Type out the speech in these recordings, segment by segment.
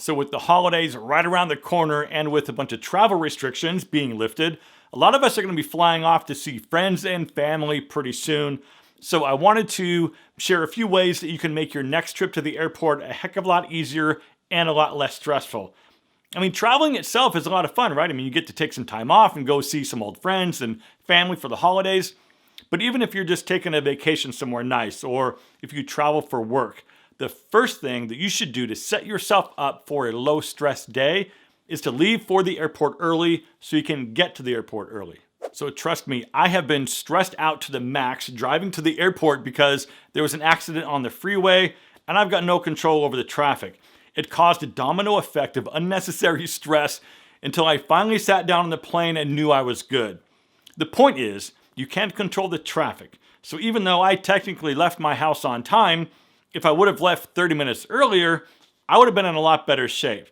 So with the holidays right around the corner and with a bunch of travel restrictions being lifted, a lot of us are going to be flying off to see friends and family pretty soon. So I wanted to share a few ways that you can make your next trip to the airport a heck of a lot easier and a lot less stressful. I mean, traveling itself is a lot of fun, right? I mean, you get to take some time off and go see some old friends and family for the holidays. But even if you're just taking a vacation somewhere nice, or if you travel for work, the first thing that you should do to set yourself up for a low-stress day is to leave for the airport early so you can get to the airport early. So trust me, I have been stressed out to the max driving to the airport because there was an accident on the freeway and I've got no control over the traffic. It caused a domino effect of unnecessary stress until I finally sat down on the plane and knew I was good. The point is, you can't control the traffic. So even though I technically left my house on time, if I would have left 30 minutes earlier, I would have been in a lot better shape.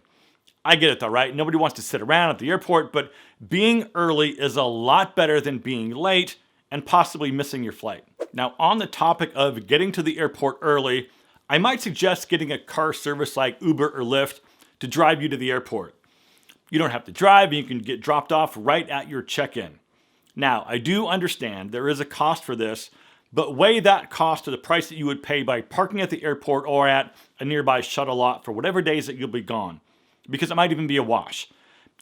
I get it though, right? Nobody wants to sit around at the airport, but being early is a lot better than being late and possibly missing your flight. Now, on the topic of getting to the airport early, I might suggest getting a car service like Uber or Lyft to drive you to the airport. You don't have to drive and you can get dropped off right at your check-in. Now, I do understand there is a cost for this, but weigh that cost to the price that you would pay by parking at the airport or at a nearby shuttle lot for whatever days that you'll be gone, because it might even be a wash.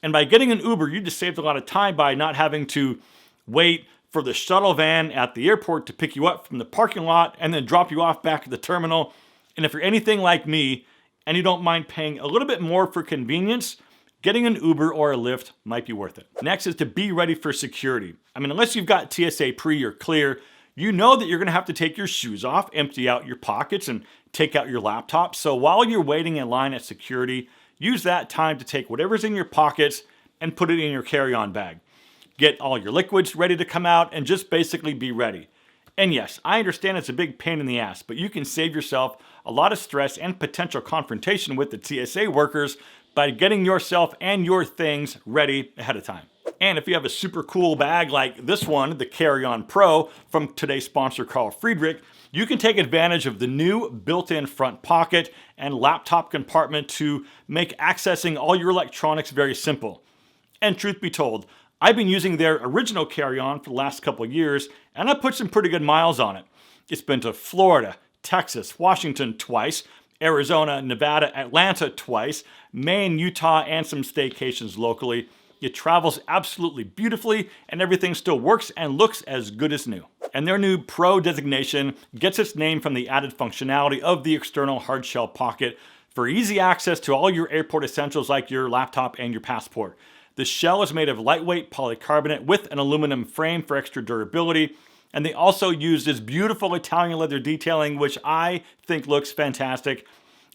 And by getting an Uber, you just saved a lot of time by not having to wait for the shuttle van at the airport to pick you up from the parking lot and then drop you off back at the terminal. And if you're anything like me and you don't mind paying a little bit more for convenience, getting an Uber or a Lyft might be worth it. Next is to be ready for security. I mean, unless you've got TSA pre or clear, you know that you're gonna have to take your shoes off, empty out your pockets, and take out your laptop. So while you're waiting in line at security, use that time to take whatever's in your pockets and put it in your carry-on bag. Get all your liquids ready to come out and just basically be ready. And yes, I understand it's a big pain in the ass, but you can save yourself a lot of stress and potential confrontation with the TSA workers by getting yourself and your things ready ahead of time. And if you have a super cool bag like this one, the Carry-On Pro from today's sponsor, Carl Friedrich, you can take advantage of the new built-in front pocket and laptop compartment to make accessing all your electronics very simple. And truth be told, I've been using their original carry-on for the last couple of years, and I put some pretty good miles on it. It's been to Florida, Texas, Washington twice, Arizona, Nevada, Atlanta twice, Maine, Utah, and some staycations locally. It travels absolutely beautifully, and everything still works and looks as good as new. And their new Pro designation gets its name from the added functionality of the external hardshell pocket for easy access to all your airport essentials like your laptop and your passport. The shell is made of lightweight polycarbonate with an aluminum frame for extra durability, and they also use this beautiful Italian leather detailing, which I think looks fantastic.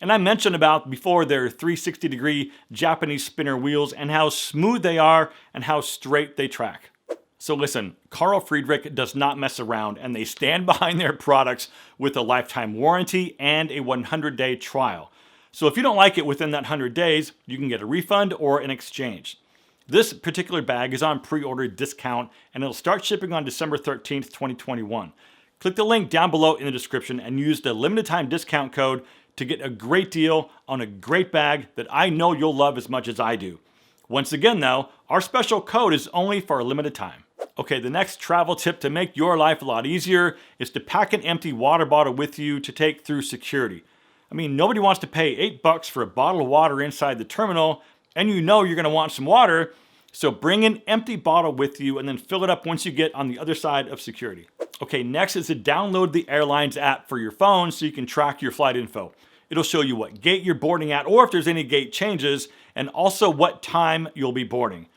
And I mentioned about before their 360-degree Japanese spinner wheels and how smooth they are and how straight they track. So listen, Carl Friedrich does not mess around, and they stand behind their products with a lifetime warranty and a 100-day trial. So if you don't like it within that 100 days, you can get a refund or an exchange. This particular bag is on pre-order discount, and it'll start shipping on December 13th, 2021. Click the link down below in the description and use the limited time discount code to get a great deal on a great bag that I know you'll love as much as I do. Once again though, our special code is only for a limited time. Okay, the next travel tip to make your life a lot easier is to pack an empty water bottle with you to take through security. I mean, nobody wants to pay $8 for a bottle of water inside the terminal, and you know you're gonna want some water, so bring an empty bottle with you and then fill it up once you get on the other side of security. Okay, next is to download the Airlines app for your phone so you can track your flight info. It'll show you what gate you're boarding at or if there's any gate changes, and also what time you'll be boarding.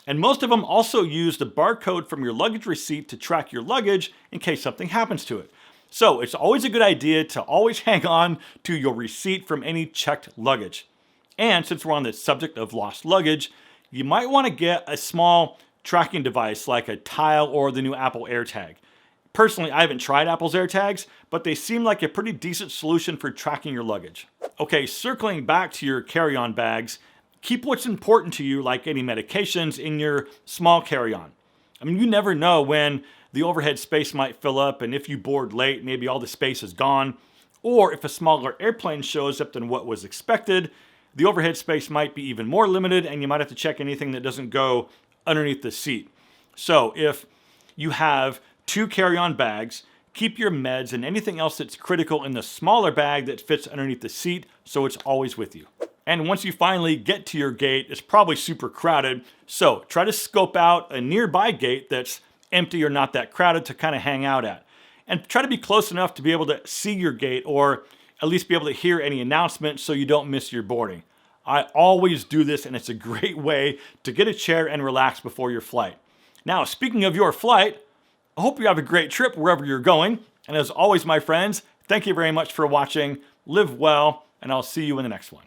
And most of them also use the barcode from your luggage receipt to track your luggage in case something happens to it. So it's always a good idea to always hang on to your receipt from any checked luggage. And since we're on the subject of lost luggage, you might want to get a small tracking device like a Tile or the new Apple AirTag. Personally, I haven't tried Apple's AirTags, but they seem like a pretty decent solution for tracking your luggage. Okay, circling back to your carry-on bags, keep what's important to you, like any medications, in your small carry-on. I mean, you never know when the overhead space might fill up, and if you board late, maybe all the space is gone. Or if a smaller airplane shows up than what was expected, the overhead space might be even more limited, and you might have to check anything that doesn't go underneath the seat. So if you have 2 carry-on bags, keep your meds and anything else that's critical in the smaller bag that fits underneath the seat, so it's always with you. And once you finally get to your gate, it's probably super crowded, so try to scope out a nearby gate that's empty or not that crowded to kind of hang out at. And try to be close enough to be able to see your gate, or at least be able to hear any announcements so you don't miss your boarding. I always do this, and it's a great way to get a chair and relax before your flight. Now, speaking of your flight, I hope you have a great trip wherever you're going. And as always, my friends, thank you very much for watching. Live well, and I'll see you in the next one.